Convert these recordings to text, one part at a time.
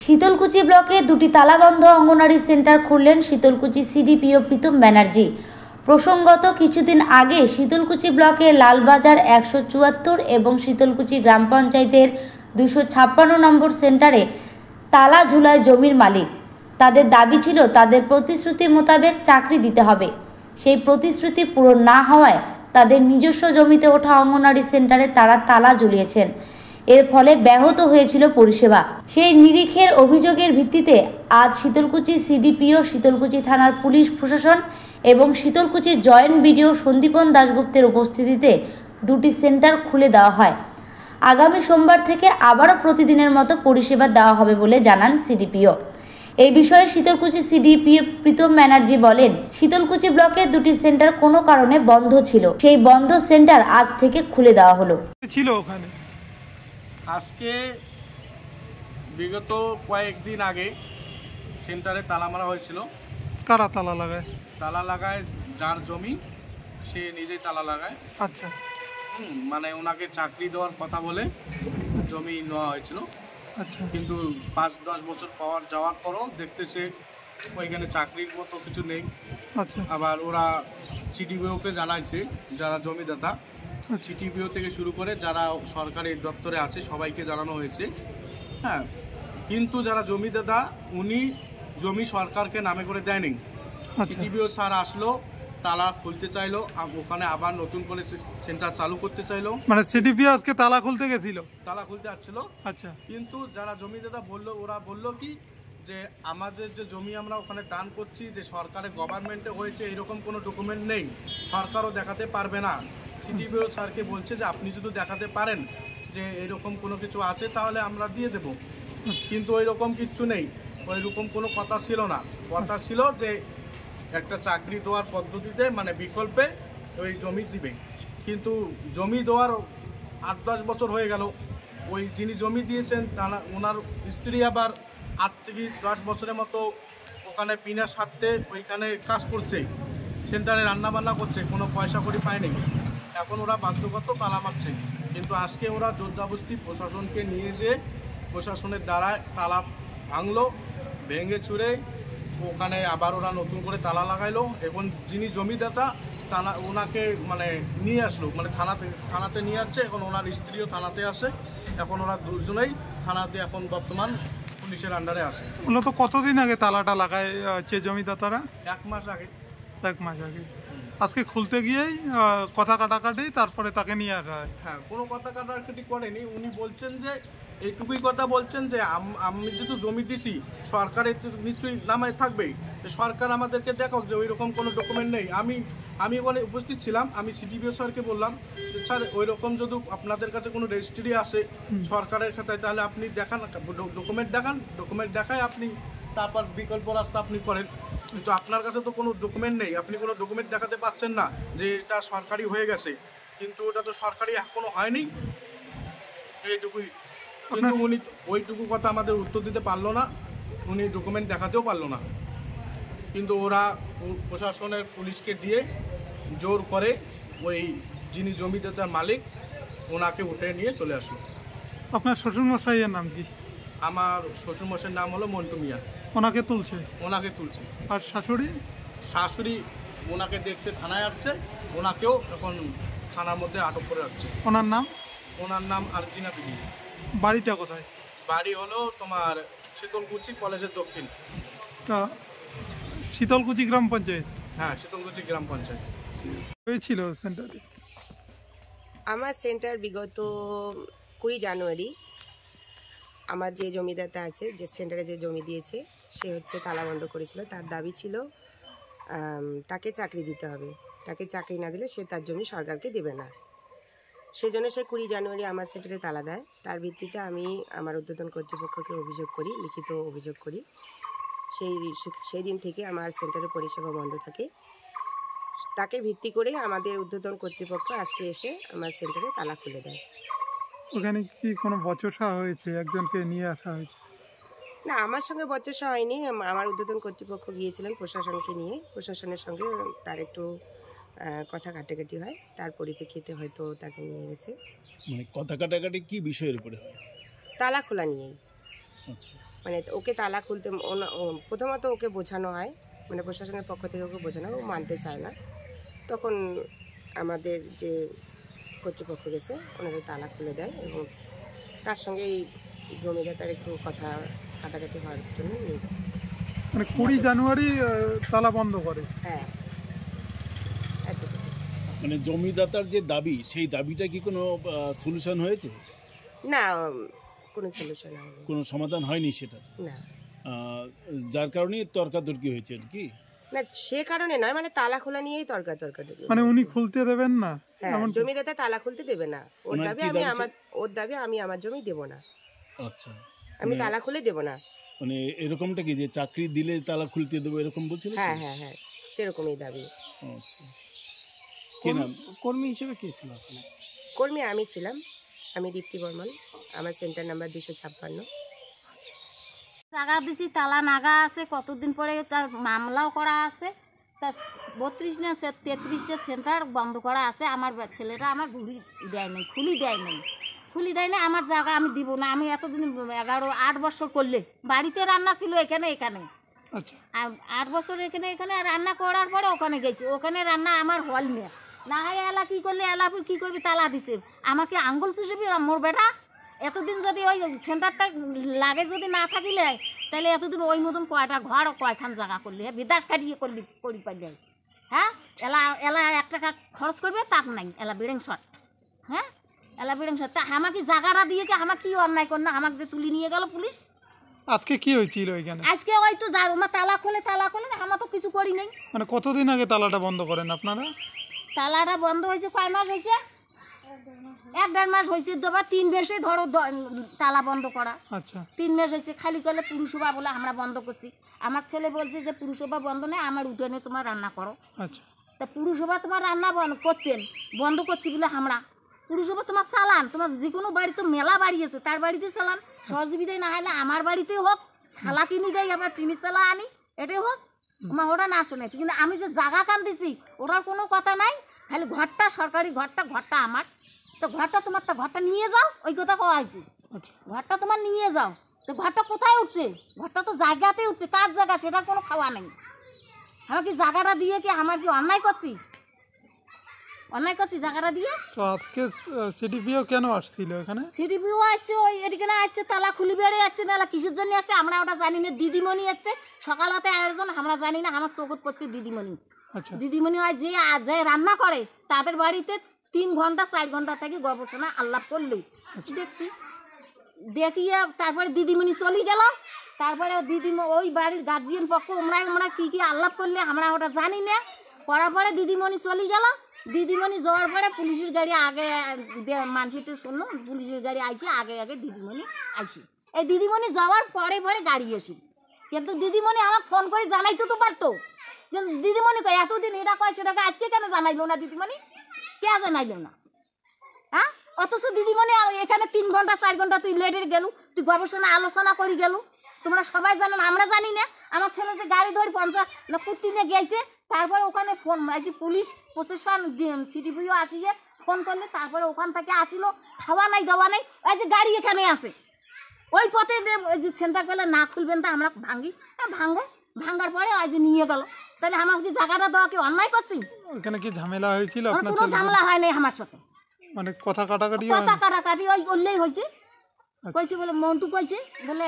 শীতলকুচি ব্লকে দুটি তালাবন্ধ অঙ্গনারী সেন্টার খুললেন শীতলকুচি সিডিপিও প্রীতম ব্যানার্জি। প্রসঙ্গত কিছুদিন আগে শীতলকুচি ব্লকের লালবাজার 174 এবং শীতলকুচি গ্রাম পঞ্চায়েতের 256 নম্বর সেন্টারে তালা ঝুলায় জমির মালিক। তাদের দাবি ছিল তাদের প্রতিশ্রুতি মোতাবেক চাকরি দিতে হবে। সেই প্রতিশ্রুতি পূরণ না হওয়ায় তাদের নিজস্ব জমিতে ওঠা অঙ্গনারী সেন্টারে তারা তালা ঝুলিয়েছেন। এর ফলে ব্যাহত হয়েছিল পরিষেবা। সেই নিরিখের অভিযোগের ভিত্তিতে আজ শীতলকুচি সিডিপিও, শীতলকুচি থানার পুলিশ প্রশাসন এবং শীতলকুচির জয়েন্ট বিডিও সন্দীপন দাশগুপ্তের উপস্থিতিতে দুটি সেন্টার খুলে দেওয়া হয়। আগামী সোমবার থেকে আবারও প্রতিদিনের মতো পরিষেবা দেওয়া হবে বলে জানান সিডিপিও। এই বিষয়ে শীতলকুচি সিডিপিও প্রীতম ব্যানার্জি বলেন, শীতলকুচি ব্লকে দুটি সেন্টার কোনো কারণে বন্ধ ছিল, সেই বন্ধ সেন্টার আজ থেকে খুলে দেওয়া হলো। ছিল ওখানে আজকে বিগত কয়েকদিন আগে সেন্টারে তালা মারা হয়েছিল। কারা তালা লাগায়? তালা লাগায় যার জমি সে নিজেই তালা লাগায়। আচ্ছা, মানে ওনাকে চাকরি দেওয়ার কথা বলে জমি নেওয়া হয়েছিল। আচ্ছা, কিন্তু 5-10 বছর পাওয়ার যাওয়ার পরও দেখতেছে ওইখানে চাকরির মতো কিছু নেই। আচ্ছা, আবার ওরা সিডিপিওকে জানাইছে, যারা জমিদাতা সিডিপিও থেকে শুরু করে যারা সরকারি দপ্তরে আছে সবাইকে জানানো হয়েছে। হ্যাঁ, কিন্তু যারা জমিদাতা উনি জমি সরকারকে নামে করে দেয়নি। সিডিপিও স্যার আসলো, তালা খুলতে চাইলো, ওখানে আবার নতুন করে সেন্টার চালু করতে চাইলো। মানে সিডিপিও আজকে তালা খুলতে গেছিল, তালা খুলতে আসছিল। আচ্ছা, কিন্তু যারা জমিদাতা বললো, ওরা বললো কি যে আমাদের যে জমি আমরা ওখানে দান করছি, যে সরকারের গভর্নমেন্টে হয়েছে এরকম কোনো ডকুমেন্ট নেই, সরকারও দেখাতে পারবে না। সিডিপিও স্যারকে বলছে যে আপনি যদি দেখাতে পারেন যে এরকম কোনো কিছু আছে তাহলে আমরা দিয়ে দেব, কিন্তু ওই রকম কিচ্ছু নেই, ওই রকম কোনো কথা ছিল না। কথা ছিল যে একটা চাকরি দেওয়ার পদ্ধতিতে মানে বিকল্পে ওই জমি দিবে। কিন্তু জমি দেওয়ার 8-10 বছর হয়ে গেল, ওই যিনি জমি দিয়েছেন তারা ওনার স্ত্রী আবার 8 থেকে 10 বছরের মতো ওখানে বিনা স্বার্থে ওইখানে কাজ করছে, সেন্টারে রান্নাবান্না করছে, কোনো পয়সা কড়ি পায়নি। এখন ওরা বাধ্যগত তালা মারছে। কিন্তু আজকে ওরা জোরজবরদস্তি প্রশাসনকে নিয়ে যেয়ে প্রশাসনের দ্বারা তালা ভাঙলো, ভেঙে চুরে ওখানে আবার ওরা নতুন করে তালা লাগাইলো। এবং যিনি জমিদাতা তালা ওনাকে মানে নিয়ে আসলো, মানে থানাতে নিয়ে আসছে। এখন ওনার স্ত্রীও থানাতে আসে। এখন ওরা দুজনেই থানাতে এখন বর্তমান পুলিশের আন্ডারে আসে। মূলত কতদিন আগে তালাটা লাগায় জমিদাতারা? 1 মাস আগে। 1 মাস আগে। আজকে খুলতে গিয়েই কথা কাটাকাটি, তারপরে তাকে নিয়ে আসা হয়। হ্যাঁ, কোনো কথা কাটাকাটি করেনি। উনি বলছেন যে এইটুকুই কথা বলছেন যে আমি যেহেতু জমি দিছি সরকারের নিশ্চয়ই নামায় থাকবেই, সরকার আমাদেরকে দেখো যে ওই রকম কোনো ডকুমেন্ট নেই। আমি ওখানে উপস্থিত ছিলাম। আমি সিডিপিও স্যারকে বললাম যে স্যার ওই রকম যদি আপনাদের কাছে কোনো রেজিস্ট্রি আসে সরকারের খাতায় তাহলে আপনি দেখান, ডকুমেন্ট দেখান, ডকুমেন্ট দেখায় আপনি তারপর বিকল্প রাস্তা আপনি করেন। কিন্তু আপনার কাছে তো কোনো ডকুমেন্ট নেই, আপনি কোনো ডকুমেন্ট দেখাতে পারছেন না যে এটা সরকারি হয়ে গেছে, কিন্তু ওটা তো সরকারি এখনো হয়নি, এইটুকুই। কিন্তু উনি ওইটুকু কথা আমাদের উত্তর দিতে পারলো না, উনি ডকুমেন্ট দেখাতেও পারলো না। কিন্তু ওরা প্রশাসনের পুলিশকে দিয়ে জোর করে ওই যিনি জমিদাতার মালিক ওনাকে উঠে নিয়ে চলে আসলো। আপনার শ্বশুরমশাইয়ের নাম কি? আমার শ্বশুরমশাইয়ের নাম হলো মন্টু মিয়া। ওনাকে তুলছে? ওনাকে তুলছে। আর শাশুড়ি? শাশুড়ি ওনাকে দেখতে থানায় আসছে, ওনাকেও এখন থানার মধ্যে আটক করে রাখছে। ওনার নাম? ওনার নাম আরজিনা বিবি। বাড়িটা কোথায়? বাড়ি হলো তোমার শীতলকুচি কলেজের দক্ষিণ। শীতলকুচি গ্রাম পঞ্চায়েত? হ্যাঁ, শীতলকুচি গ্রাম পঞ্চায়েত। হয়েছিল সেন্টারে? আমার সেন্টার বিগত 20 জানুয়ারি আমার যে জমিদাতা আছে, যে সেন্টারে যে জমি দিয়েছে সে হচ্ছে তালা বন্ধ করেছিল। তার দাবি ছিল তাকে চাকরি দিতে হবে, তাকে চাকরি না দিলে সে তার জমি সরকারকে দেবে না। সেজন্য সে 20 জানুয়ারি আমার সেন্টারে তালা দেয়। তার ভিত্তিতে আমি আমার ঊর্ধ্বতন কর্তৃপক্ষকে অভিযোগ করি, লিখিত অভিযোগ করি। সেই দিন থেকে আমার সেন্টারে পরিষেবা বন্ধ থাকে। তাকে ভিত্তি করে আমাদের ঊর্ধ্বতন কর্তৃপক্ষ আজকে এসে আমার সেন্টারে তালা খুলে দেয়। ওখানে কি কোনো বচসা হয়েছে? একজনকে নিয়ে আসা হয়েছে? না, আমার সঙ্গে বচসা হয়নি। আমার ঊর্ধ্বতন কর্তৃপক্ষ গিয়েছিলেন প্রশাসনকে নিয়ে, প্রশাসনের সঙ্গে তার একটু কথা কাটাকাটি হয়, তার পরিপ্রেক্ষিতে হয়তো তাকে নিয়ে গেছে। মানে কথা কাটাকাটি কি বিষয়ের উপরে হয়? তালা খোলা নিয়েই। আচ্ছা। মানে ওকে তালা খুলতে প্রথমত ওকে বোঝানো হয়, মানে প্রশাসনের পক্ষ থেকে ওকে বোঝানো, ও মানতে চায় না। তখন আমাদের যে কর্তৃপক্ষ গেছে ওনাদের তালা খুলে দেয় এবং তার সঙ্গে এই জমিদাতার একটু কথা কাটাকাটি হওয়ার জন্য নিয়ে যায়। মানে 20 জানুয়ারি তালা বন্ধ করে। হ্যাঁ, এতটুকু। মানে জমিদাতার যে দাবি, সেই দাবিটা কি কোনো সলিউশন হয়েছে? না, কোনো সলিউশন হয়নি, কোনো সমাধান হয়নি সেটা, না। যার কারণে তর্কাতর্কি হয়েছে আর কি। না, সে কারণে নয়, মানে তালা খোলা নিয়েই তর্কাতর্কি। মানে উনি খুলতে দেবেন না? হ্যাঁ, জমিদাতা তালা খুলতে দেবে না। ওর ওনার দাবি কি দাবি ওর দাবি আমি আমার জমি দেব না, আচ্ছা, আমি তালা খুলে দেব না। মানে এরকমটা কি যে চাকরি দিলে তালা খুলতে দেবো এরকম বলছিল? হ্যাঁ হ্যাঁ হ্যাঁ, সেরকমই দাবি। আচ্ছা, কি নাম? কর্মী হিসেবে কে ছিল আপনি? কর্মী আমি ছিলাম, আমি দীপ্তি বর্মন, আমার সেন্টার নাম্বার 256। টাকা দিছি, তালা নাগা আছে, কতদিন পরে তার মামলাও করা আছে। তার 32 না 33টা সেন্টার বন্ধ করা আছে। আমার ছেলেটা আমার ঘুরি দেয় নাই, খুলি দেয় নাই, খুলি দেয় না। আমার জায়গা আমি দিব না। আমি এতদিন 8 বছর করলে বাড়িতে রান্না ছিল এখানে, আচ্ছা, 8 বছর এখানে আর রান্না করার পরে ওখানে গেছি, ওখানে রান্না আমার হল নিয়ে না হয়। এলা কী করলে, এলাপুর কী করবি, তালা দিছে। আমাকে আঙ্গুল চুষবি মোর বেটা। এতদিন যদি ওই সেন্টারটা লাগে যদি না থাকিলে, তাহলে এতদিন ওই মতন কয়টা ঘর কয়খান জায়গা করলি, হ্যাঁ, বিদাস কাটিয়ে করি পাইলে, হ্যাঁ। এলা 1 টাকা খরচ করবে তাক নাই, এলা বিড়িং শট, হ্যাঁ, এলা বিড়িং শট। তা আমাকে জায়গাটা দিয়ে কি আমাকে কি অন্যায় কর না, আমাকে যে তুলি নিয়ে গেল পুলিশ। আজকে কি হয়েছিল এখানে? আজকে ওই তো আমার তালা খোলে, আমার তো কিছু করি নাই। মানে কতদিন আগে তালাটা বন্ধ করেন আপনারা? তালাটা বন্ধ হয়েছে কয় মাস হয়েছে? 1-1.5 মাস হয়েছে। 3 মাসে ধরো তালা বন্ধ করা। আচ্ছা, 3 মাস হয়েছে। খালি করলে পুরসভা বলে আমরা বন্ধ করছি। আমার ছেলে বলছে যে পুরসভা বন্ধ নেই, আমার উঠোনে তোমার রান্না করো। আচ্ছা, তা পুরসভা তোমার রান্না বন্ধ করছি বলে আমরা পুরসভা তোমার চালান, তোমার যে কোনো বাড়ি তো মেলা বাড়ি আছে, তার বাড়িতে চালান। সহযোগিতায় না হলে আমার বাড়িতেই হোক, ছালা কিনি দেয়, আবার টিনের চালা আনি, এটাই হোক। আমার ওটা না শোনে, কিন্তু আমি যে জায়গা কান দিছি ওটার কোনো কথা নাই। খালি ঘরটা সরকারি, ঘরটা আমার। তো ঘরটা তোমার, তো ঘরটা নিয়ে যাও, ওই কথা কওয়া হয়েছে। ঘরটা তোমার নিয়ে যাও। তো ঘরটা কোথায় উঠছে? ঘরটা তো জায়গাতে উঠছে। কার জায়গা সেটার কোনো খাওয়া নেই। আমার কি জায়গাটা দিয়ে কি আমার কি অন্যায় করছি? জায়গাটা দিয়ে। তো আজকে সিডিপিও কেন আসছিল এখানে? সিডিপিও আসছে, ওই এদিকে না আসছে, তালা খুলি বেড়ে আসছে, মেলা কিসের জন্য আসছে আমরা ওটা জানি না। দিদিমণি আসছে সকালতে আয়োজন, আমরা জানি না। আমার চোখত পড়ছে দিদিমণি। আচ্ছা, দিদিমণি হয় যে রান্না করে তাদের বাড়িতে 3 ঘন্টা 4 ঘন্টা থেকে গবেষণা আল্লাপ করলেই দেখছি। দেখিয়ে তারপরে দিদিমণি চলে গেল। তারপরে ওই বাড়ির গার্জিয়ান পক্ষ আমরা কি আল্লাপ করলে আমরা ওটা জানি না। করার পরে দিদিমণি চলে গেল। দিদিমণি যাওয়ার পরে পুলিশের গাড়ি আগে, মানুষটা শুনলো পুলিশের গাড়ি আইছে আগে দিদিমণি আইছে। এই দিদিমণি যাওয়ার পরে গাড়ি এসে, কিন্তু দিদিমণি আমাকে ফোন করে জানাইতো তো পারতো। কিন্তু দিদিমণি কয় এতদিন এটা কয় সেটা আজকে কেন জানাইলো না? দিদিমণি কে জানাইলো না? হ্যাঁ, অথচ দিদিমণি এখানে 3 ঘন্টা 4 ঘন্টা তুই লেটে গেলু, তুই গবেষণা আলোচনা করে গেলু। তোমরা সবাই জানো না, আমরা জানি না। আমার ছেলে যে গাড়ি ধরে 50 না কুটি নিয়ে গেছে, তারপরে ওখানে ফোন মাইছি পুলিশ প্রশাসন সিটিপিও আসিয়ে ফোন করলে, তারপরে ওখান থেকে আসিল। খাওয়া নাই দেওয়া নাই, ওই যে গাড়ি এখানে আছে, ওই পথে ওই যে সেন্টার করলে না খুলবেন তা আমরা ভাঙি, ভাঙার পরে ওই যে নিয়ে গেল। তাহলে আমার কি জায়গাটা দেওয়া কি অন্যায় করছি? ওখানে কি ঝামেলা হয়েছিল আপনার? কোনো ঝামেলা হয় নাই আমার সাথে। মানে কথা কাটাকাটি ওই বললেই হয়েছে। কইছে বলে মন্টু কইছে বলে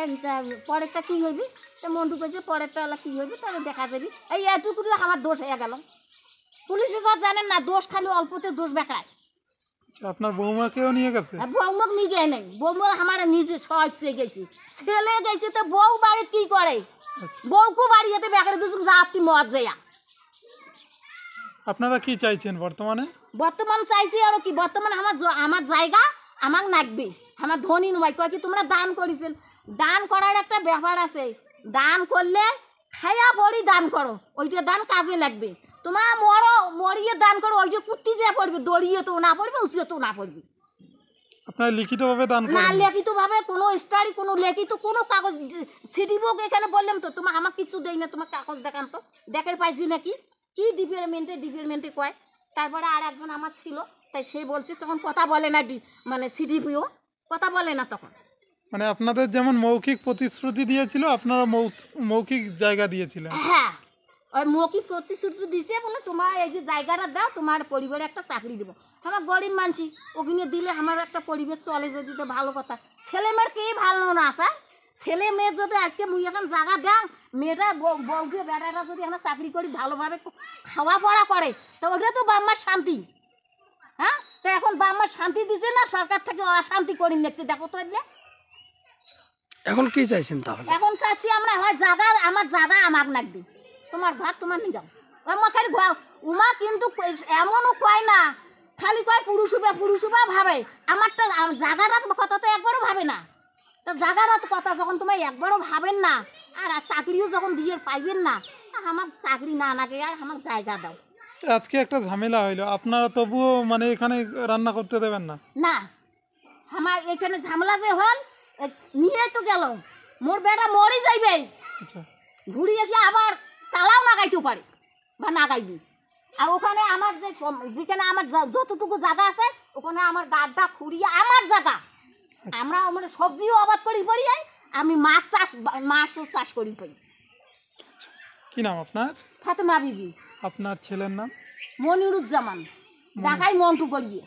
পরেরটা কি হইবি, তা মন্টু কইছে পরেরটা কি হইবি তাহলে দেখা যাবি। এই এটুকু আমার দোষ হয়ে গেল। পুলিশের কথা জানেন না, দোষ খালি অল্পতে দোষ বেকায়। আপনার বৌমাকেও নিয়ে গেছে? বৌমাকে নিয়ে গিয়ে নেই, বৌমা আমার নিজে সহজে গেছি। ছেলে গেছে তো বউ বাড়িতে কি করে? বউকে বাড়ি যেতে বেকারে দুজন যাত্রী মত যাইয়া। আপনারা কি চাইছেন বর্তমানে? বর্তমান চাইছি আর কি, বর্তমানে আমার জায়গা আমার নাকবে। আমার ধনী নয়, কয় কি তোমরা দান করেছেন, দান করার একটা ব্যাপার আছে। দান করলে খাইয়া পড়ি দান করো, ওইটা দান কাজে লাগবে। তোমার মরিয়ে দান করো, ওইটা কুত্তি যে পড়বে, দড়িয়ে তো না পড়বে, উঁচিয়ে তো না পড়বে। আপনারা লিখিতভাবে দান করেন? না, লিখিতভাবে কোনো স্টাডি, কোনো লিখিত কোনো কাগজ সিডি বুক এখানে বললাম তো তোমার আমার কিছু দেই না। তোমার কাগজ দেখান তো, দেখার পাইছি নাকি কি ডিপার্টমেন্টে কয়। তারপরে আর একজন আমার ছিল, তাই সে বলছে তখন কথা বলে না, মানে সিডিপিও কথা বলে না তখন। মানে আপনাদের যেমন মৌখিক প্রতিশ্রুতি দিয়েছিল, আপনারা মৌখিক জায়গা দিয়েছিলেন। হ্যাঁ, ওই মৌখিক প্রতিশ্রুতি দিছে বলে তোমার এই যে জায়গাটা দাও, তোমার পরিবারে একটা চাকরি দেবো। আমার গরিব মানসি, ওখানে দিলে আমার একটা পরিবেশ চলে যদি তো ভালো কথা। ছেলে মেয়ের কেই ভালো না আসা, ছেলে মেয়ের যদি আজকে মুই এখন জায়গা দেন, মেয়েটা বউটে বেটাটা যদি এখন চাকরি করি ভালোভাবে খাওয়া পড়া করে, তো ওটা তো বাম্মার শান্তি। হ্যাঁ, তো এখন বাম্মার শান্তি দিছে না, সরকার থেকে অশান্তি করে নিচ্ছে। দেখো তো এলে এখন কি চাইছেন তাহলে? এখন চাচ্ছি আমরা হয় জায়গা, আমার জায়গা আমার লাগবে, তোমার ঘর তোমার নিয়ে যাও। আমার খালি উমা কিন্তু এমনও কয় না, খালি কয় পুরুষ ভাবে আমারটা জায়গাটা কথা তো একবারও ভাবে না। তো জায়গাটা কথা যখন তোমার একবারও ভাবেন না, আর চাকরিও যখন দিয়ে পাইবেন না, আমার চাকরি না নাগে আর আমার জায়গা দাও। আজকে একটা ঝামেলা হইলো, আপনারা তবুও মানে এখানে রান্না করতে দেবেন না? না, আমার এখানে ঝামেলা যে হল নিয়ে তো গেল, মোর বেটা মরে যাইবে, আচ্ছা, ঘুরি এসে আবার তালাও লাগাইতেও পারে বা লাগাইবি। আর ওখানে আমার যেখানে আমার যতটুকু জায়গা আছে, ওখানে আমার গাড্ডা খুঁড়িয়ে আমার জায়গা, আমরা মানে সবজিও আবাদ করি পারি, আমি মাছও চাষ করি পারি। কি নাম আপনার? ফাতেমা বিবি। আপনার ছেলের নাম? মনিরুজ্জামান, ঢাকায় মন্টু করিয়ে।